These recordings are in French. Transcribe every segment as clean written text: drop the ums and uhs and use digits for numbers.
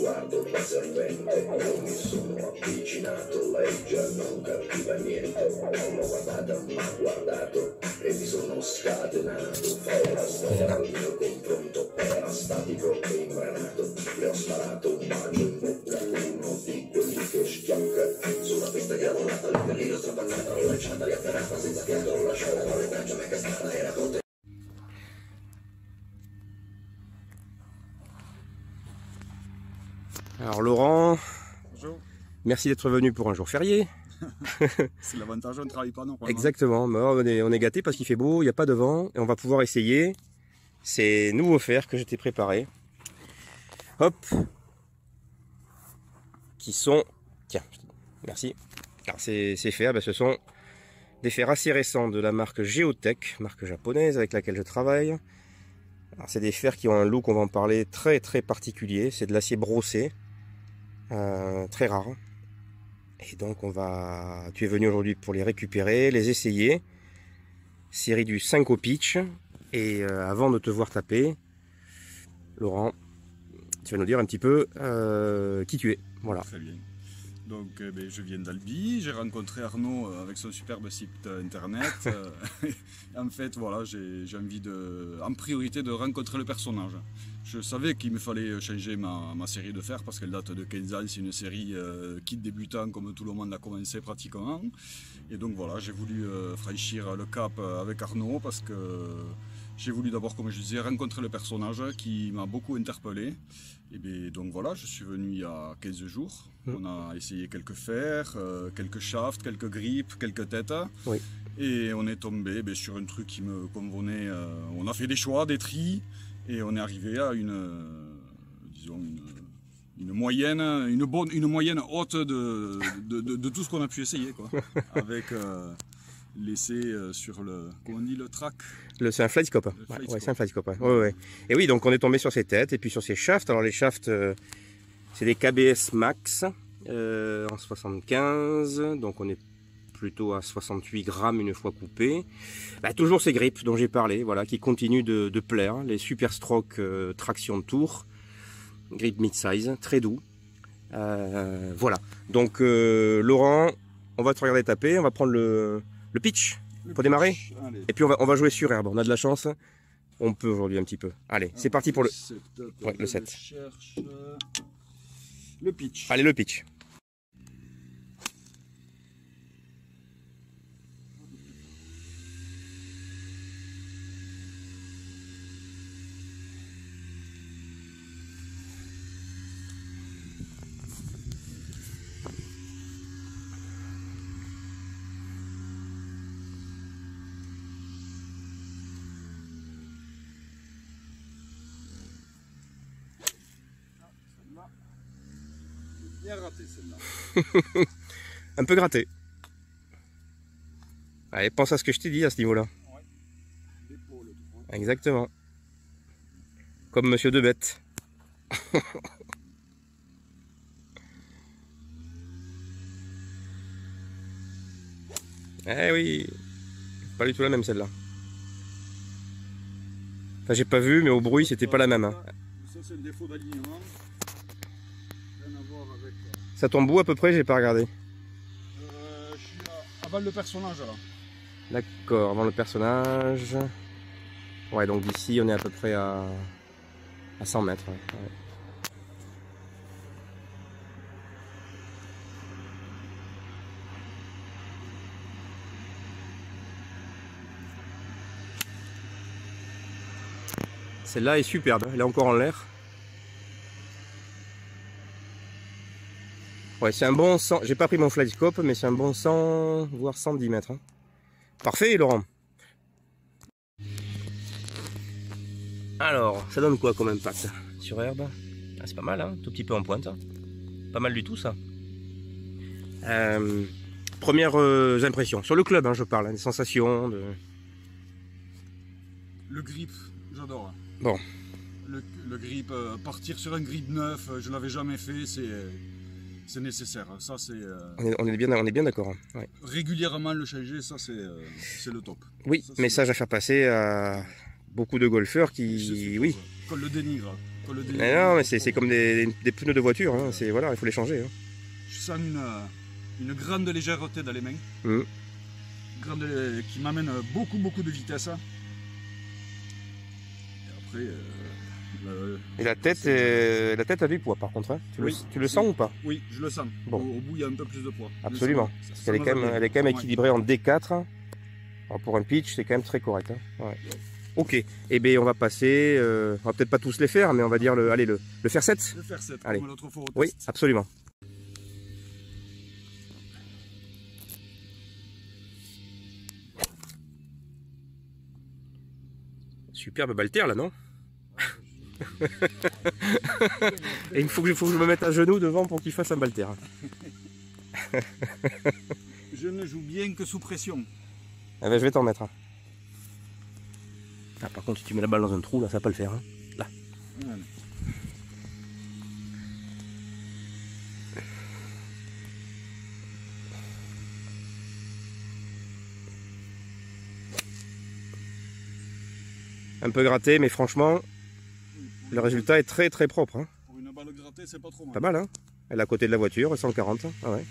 sguardo di serpente, io mi sono avvicinato, lei già non capiva niente, l'ho guardata, m'ha guardato e mi sono scatenato, era storia al mio confronto, era statico e imbranato, le ho sparato un bacio in bocca, uno di quelli che schiocca, sulla pista diavolata, l'inferino strapannata, l'ho lanciata, riafferrata, senza fiato, l'ho lasciata, con le braccia me castrata, era contenta. Alors Laurent, bonjour. Merci d'être venu pour un jour férié. C'est l'avantage, on ne travaille pas normalement. Exactement, on est gâtés parce qu'il fait beau, il n'y a pas de vent et on va pouvoir essayer ces nouveaux fers que je t'ai préparés. Hop, qui sont, tiens, merci. Alors ces fers, ben, ce sont des fers assez récents de la marque Geotech, marque japonaise avec laquelle je travaille. C'est des fers qui ont un look, on va en parler, très particulier. C'est de l'acier brossé, très rare. Et donc tu es venu aujourd'hui pour les récupérer, les essayer. Série du 5 au pitch. Et avant de te voir taper, Laurent, tu vas nous dire un petit peu qui tu es. Voilà. Très bien. Donc je viens d'Albi, j'ai rencontré Arnaud avec son superbe site internet. En fait voilà, j'ai envie en priorité de rencontrer le personnage. Je savais qu'il me fallait changer ma série de fers parce qu'elle date de 15 ans, c'est une série kit débutant comme tout le monde a commencé pratiquement. Et donc voilà, j'ai voulu franchir le cap avec Arnaud parce que j'ai voulu d'abord, comme je disais, rencontrer le personnage qui m'a beaucoup interpellé. Et bien, donc voilà, je suis venu il y a 15 jours. On a essayé quelques fers, quelques shafts, quelques grippes, quelques têtes. Oui. Et on est tombé sur un truc qui me convenait. On a fait des choix, des tris, et on est arrivé à disons une moyenne haute de tout ce qu'on a pu essayer, quoi. Avec l'essai sur le, comment on dit, le track. C'est un flightscope. Ouais, c'est un flightscope. Ouais. Et oui, donc on est tombé sur ces têtes et puis sur ces shafts. Alors les shafts, c'est des KBS Max en 75, donc on est plutôt à 68 grammes une fois coupé. Bah, toujours ces grippes dont j'ai parlé, voilà, qui continuent de plaire. Les Super Stroke traction tour, grip mid-size, très doux. Voilà. Donc Laurent, on va te regarder taper, on va prendre le pitch pour démarrer. Allez. Et puis on va jouer sur herbe, on a de la chance. On peut aujourd'hui un petit peu. Allez, c'est parti pour le 7. Cherche le pitch. Allez, le pitch. Bien raté celle-là. Un peu gratté. Allez, pense à ce que je t'ai dit à ce niveau-là. Ouais. L'épaule, exactement. Comme Monsieur Debette. Eh oui, pas du tout la même celle-là. Enfin, j'ai pas vu, mais au bruit, c'était pas la même. Hein. Ça, c'est le défaut d'alignement. Ça tombe où à peu près? J'ai pas regardé. Je suis avant le personnage là. D'accord, avant le personnage. Ouais, donc d'ici on est à peu près à 100 mètres. Ouais. Celle-là est superbe, elle est encore en l'air. Ouais, c'est un bon 100, j'ai pas pris mon flightscope, mais c'est un bon 100, voire 110 mètres. Hein. Parfait, Laurent. Alors, ça donne quoi comme impact sur herbe? Ah, c'est pas mal, hein, tout petit peu en pointe. Hein. Pas mal du tout, ça. Premières impressions, sur le club, hein, je parle, hein, des sensations. Le grip, j'adore. Bon. Le grip, partir sur un grip neuf, je l'avais jamais fait, c'est nécessaire. Ça, c'est. On est bien d'accord. Hein. Ouais. Régulièrement le changer, ça c'est le top. Oui, ça, message à faire passer à beaucoup de golfeurs qui, oui. Qu'on le dénigre. entre le Mais non, mais c'est comme des pneus de voiture, hein. Voilà, il faut les changer. Hein. Je sens une grande légèreté dans les mains, qui m'amène beaucoup de vitesse. Et après, Et la tête a du poids par contre. Hein. Tu le sens ou pas? Oui, je le sens. Bon. Au bout, il y a un peu plus de poids. Absolument. Parce qu'elle est quand même équilibrée en D4. Alors pour un pitch, c'est quand même très correct. Hein. Ouais. Ok. Eh bien, on va passer. On va peut-être pas tous les faire, mais on va dire le faire 7. Le faire 7, allez. comme l'autre fois au test. Oui, absolument. Superbe Balter là, non? Et il faut que je me mette à genoux devant pour qu'il fasse un Balter. Je ne joue bien que sous pression. Ah ben, je vais t'en mettre. Ah, par contre, si tu mets la balle dans un trou, là, ça va pas le faire. Hein. Là. Voilà. Un peu gratté, mais franchement, le résultat est très très propre. Hein. Pour une balle grattée, c'est pas trop mal. Pas mal, hein. Elle est à côté de la voiture, 140. Ah ouais.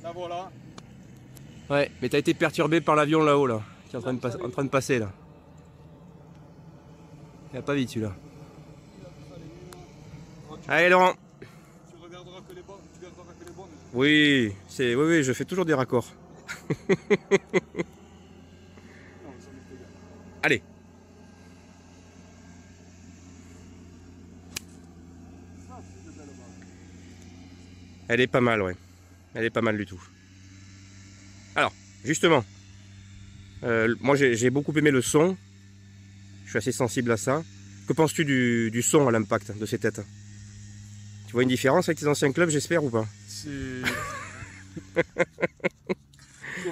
La voilà. Ouais, mais t'as été perturbé par l'avion là-haut, là, qui est en train de passer, là. Il va pas vite, celui-là. Allez, Laurent. Tu regarderas que les bonnes. Tu garderas que les bonnes. Oui, oui, je fais toujours des raccords. Allez. Elle est pas mal, ouais. Elle est pas mal du tout. Alors, justement, moi j'ai beaucoup aimé le son. Je suis assez sensible à ça. Que penses-tu du son à l'impact de ces têtes? Tu vois une différence avec tes anciens clubs, j'espère, ou pas? C'est...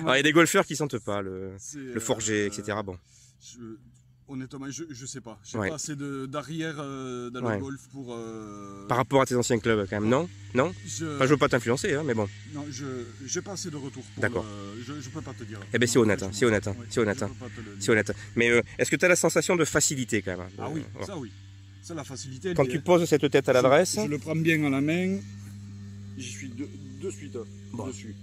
Alors, il y a des golfeurs qui sentent pas le forgé, etc. Bon. Honnêtement, je sais pas. Je n'ai pas assez d'arrière dans le golf pour... Par rapport à tes anciens clubs, quand même, non? Non? Enfin, je veux pas t'influencer, hein, mais bon. Non, je n'ai pas assez de retour. D'accord. Je peux pas te dire. Eh bien, c'est honnête, hein, c'est honnête, hein, c'est honnête. Hein. C'est honnête. Mais est-ce que tu as la sensation de facilité, quand même? Ah oui, ça oui. Ça, la facilité... Quand tu poses cette tête à l'adresse... Je le prends bien à la main. J'y suis de suite dessus.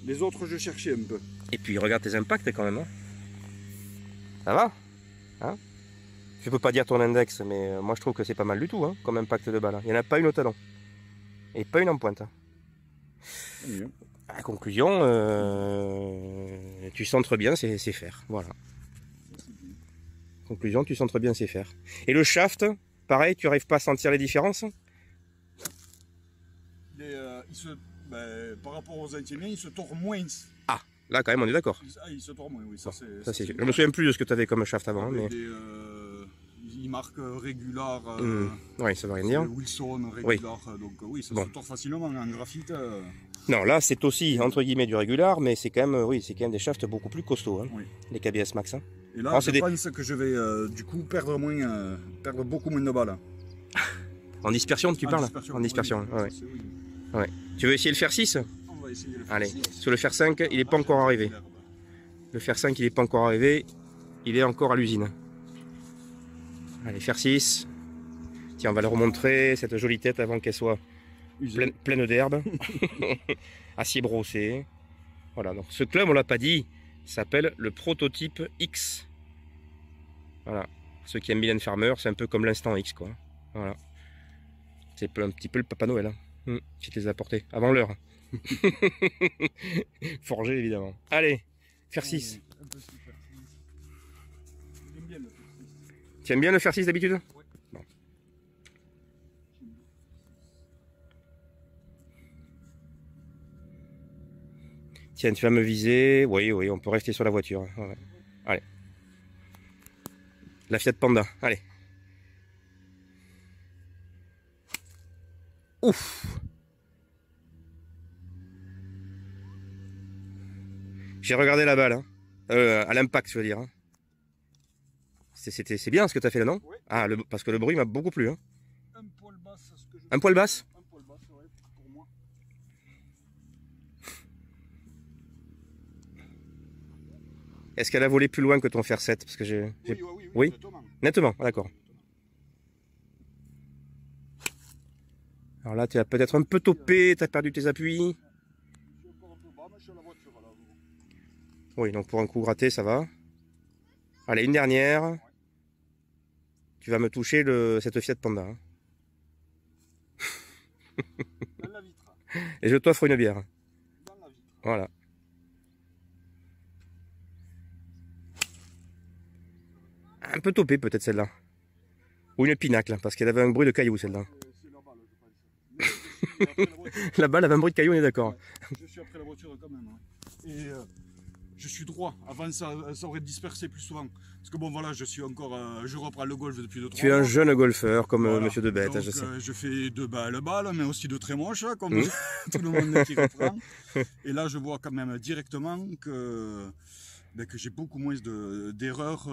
Les autres, je cherchais un peu. Et puis, regarde tes impacts, quand même, hein. Ça va, hein? Je peux pas dire ton index, mais moi je trouve que c'est pas mal du tout, hein, comme impact de balle. Il n'y en a pas une au talon. Et pas une en pointe. À la conclusion, tu centres bien, c'est faire. Voilà. Conclusion, tu centres bien, c'est faire. Et le shaft, pareil, tu n'arrives pas à sentir les différences? Par rapport aux anciens, il se tord moins. Ah, là quand même, on est d'accord. Ah, il se tord moins, oui. Ça, je me souviens plus de ce que tu avais comme shaft avant. Mais... il marque régular. Oui, ça veut rien dire. Wilson régular. Oui. Donc oui, ça se tord facilement en graphite. Non, là c'est aussi entre guillemets du régular, mais c'est quand même, c'est quand même des shafts beaucoup plus costauds, hein, les KBS Max. Hein. Et là, je pense que je vais du coup perdre beaucoup moins de balles. En dispersion, tu parles? En dispersion, oui. Ouais. Tu veux essayer le fer 6? On va essayer le fer Allez, 6. sur le fer 5, il n'est pas encore arrivé. Le fer 5, il n'est pas encore arrivé. Il est encore à l'usine. Allez, fer 6. Tiens, on va le remontrer, cette jolie tête, avant qu'elle soit pleine d'herbe. Acier brossé. Voilà, donc ce club, on l'a pas dit, s'appelle le Prototype X. Voilà. Ceux qui aiment Mylène Farmer, c'est un peu comme l'instant X, quoi. Voilà. C'est un petit peu le Papa Noël, hein. Qui te les a apportés avant l'heure. Forgé évidemment. Allez, fer 6. Tu aimes bien le fer 6 d'habitude? Oui. Bon. Tiens, tu vas me viser. Oui, on peut rester sur la voiture. Ouais. Allez. La Fiat Panda. Allez. Ouf! J'ai regardé la balle, hein. À l'impact, je veux dire. Hein. C'est bien ce que tu as fait là, non? Oui. Ah, parce que le bruit m'a beaucoup plu. Hein. Un poil basse, ce que je Un poil basse? Un poil basse, ouais, pour moi. Est-ce qu'elle a volé plus loin que ton fer 7? Parce que Oui. Nettement. Nettement, d'accord. Alors là, tu as peut-être un peu topé, tu as perdu tes appuis. Je suis encore un peu bas, mais je suis à la voiture là. Oui, donc pour un coup gratté, ça va. Allez, une dernière. Tu vas me toucher cette Fiat Panda. Hein. Dans la vitre. Et je t'offre une bière. Dans la vitre. Voilà. Un peu topé peut-être celle-là. Ou une pinacle, parce qu'elle avait un bruit de caillou celle-là. C'est la balle, je pense. Mais je suis après la voiture. La balle avait un bruit de caillou, on est d'accord. Ouais, je suis après la voiture quand même. Ouais. Et je suis droit. Avant ça aurait dispersé plus souvent. Parce que bon voilà, je suis encore, je reprends le golf depuis 2-3 mois. Tu es un jeune golfeur comme Voilà. Monsieur Debette, Donc, je sais. Je fais 2 balles, mais aussi de très moches, comme tout le monde qui reprend. Et là, je vois quand même directement que j'ai beaucoup moins d'erreurs.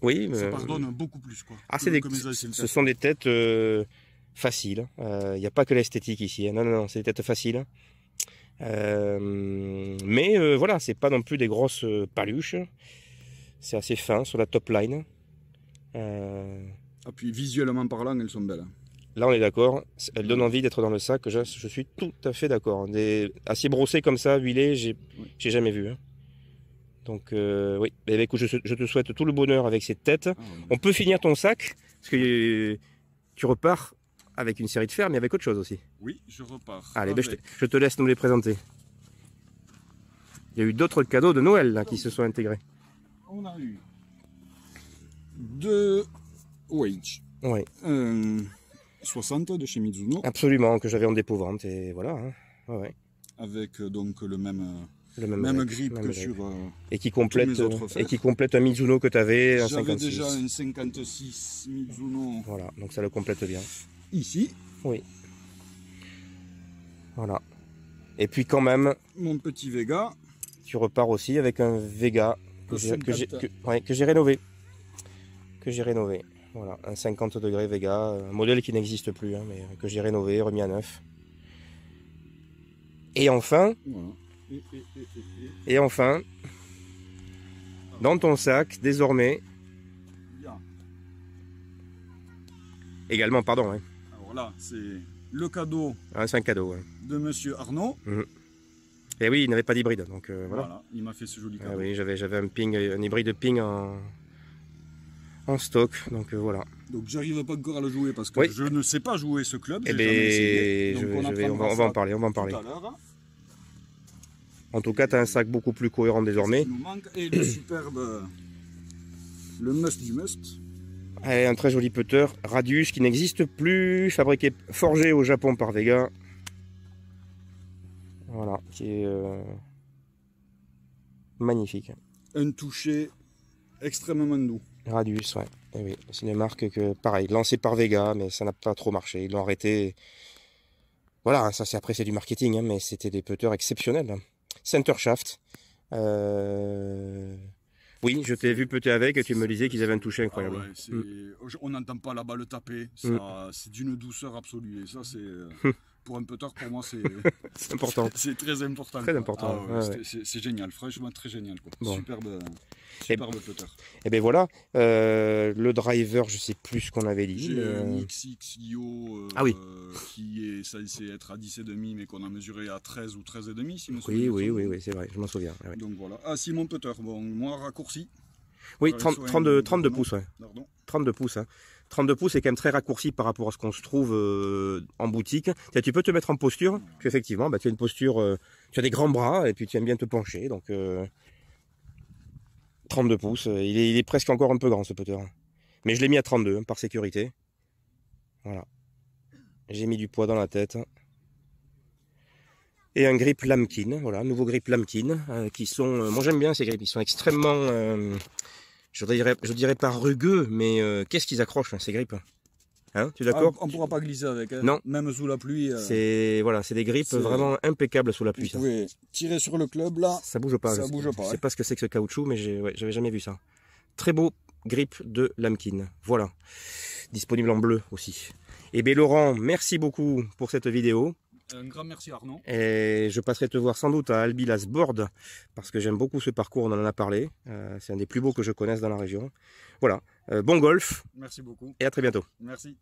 Oui, mais... Ça pardonne beaucoup plus. Quoi, Ah, ce sont des têtes faciles. Il n'y a pas que l'esthétique ici. Hein. Non, non, non, c'est des têtes faciles. Mais voilà, c'est pas non plus des grosses paluches. C'est assez fin sur la top line. Ah, puis visuellement parlant, elles sont belles. Là, on est d'accord. Elles donnent envie d'être dans le sac. Je suis tout à fait d'accord. Assez brossées comme ça, huilées, j'ai jamais vu. Hein. Donc, oui. Eh bien, écoute, je te souhaite tout le bonheur avec cette tête. Ah, ouais. On peut finir ton sac, parce que tu repars avec une série de fers, mais avec autre chose aussi. Oui, je repars. Allez, ben, je te laisse nous les présenter. Il y a eu d'autres cadeaux de Noël là, qui se sont intégrés. On a eu 2 Wage. Oui, 60 de chez Mizuno. absolument, que j'avais en dépôt-vente, et voilà. Hein. Ouais, ouais. Avec donc le même grip, grip même que grip. sur. Et qui complète, tous mes autres fers. et qui complète un Mizuno que tu avais, un J'avais 56. déjà un 56 Mizuno Voilà, donc ça le complète bien. ici. Oui. Voilà. Et puis quand même, Mon petit Vega. tu repars aussi avec un Vega que j'ai rénové. Que j'ai rénové. Voilà, un 50 degrés Vega, un modèle qui n'existe plus, hein, mais que j'ai rénové, remis à neuf. Et enfin, Voilà. et enfin, dans ton sac, désormais, Bien. également, pardon, hein, Alors là, c'est le cadeau c'est un cadeau. Ouais. de Monsieur Arnaud. Et oui, il n'avait pas d'hybride, donc voilà. Voilà, il m'a fait ce joli cadeau. Ah oui, j'avais un hybride ping en stock, donc voilà. Donc j'arrive pas encore à le jouer parce que Oui. je ne sais pas jouer ce club. Eh j'ai jamais essayé. bien, Donc on va en parler, on va en parler. tout à l'heure. En tout cas, tu as un sac beaucoup plus cohérent désormais. Il nous manque. Et le superbe, le must du must. Et un très joli putter, Radius, qui n'existe plus, forgé au Japon par Vega. Voilà, qui est magnifique. Un toucher extrêmement doux. Radius, ouais. Eh oui, c'est une marque que, pareil, lancée par Vega, mais ça n'a pas trop marché. Ils l'ont arrêté. Voilà, ça c'est après c'est du marketing, hein, mais c'était des putters exceptionnels. Center Shaft. Oui, je t'ai vu putter avec et tu me disais qu'ils avaient un toucher incroyable. Ah ouais, on n'entend pas la balle taper. C'est d'une douceur absolue. Et ça, c'est pour un putter, pour moi, c'est C'est important. c'est très important. Très quoi. important. Ah ouais, Ouais. c'est génial, franchement très génial. Quoi. Bon. Superbe putter. Et bien voilà, le driver, je sais plus ce qu'on avait dit. J'ai un XXIO Ah oui. qui est censé être à 10,5 mais qu'on a mesuré à 13 ou 13,5 si je me Oui, souviens. oui, c'est vrai, je m'en souviens. Ouais. Donc voilà. Ah si, mon putter, bon, moi raccourci. Oui, Par les soins 32 de pouces, ouais. Pardon. 32 pouces. Hein. 32 pouces, c'est quand même très raccourci par rapport à ce qu'on se trouve en boutique. Tiens, tu peux te mettre en posture, puis effectivement, tu as une posture, tu as des grands bras, et puis tu aimes bien te pencher, donc 32 pouces, il est presque encore un peu grand ce putter. Mais je l'ai mis à 32, hein, par sécurité. Voilà. J'ai mis du poids dans la tête. Et un grip Lamkin, voilà, nouveau grip Lamkin, qui sont, moi j'aime bien ces grips, ils sont extrêmement, je dirais pas rugueux, mais qu'est-ce qu'ils accrochent, hein, ces grips, hein, tu es d'accord? On ne pourra pas glisser avec, hein. Non. Même sous la pluie. C'est des grips vraiment impeccables sous la pluie. Vous pouvez tirer sur le club là. Ça bouge pas. Ça bouge pas. Je sais pas ce que c'est que ce caoutchouc, mais j'avais jamais vu ça. Très beau grip de Lamkin. Voilà, disponible en bleu aussi. Et bien Laurent, merci beaucoup pour cette vidéo. Un grand merci Arnaud. Et je passerai te voir sans doute à Albilas Board, parce que j'aime beaucoup ce parcours, on en a parlé. C'est un des plus beaux que je connaisse dans la région. Voilà, bon golf. Merci beaucoup. Et à très bientôt. Merci.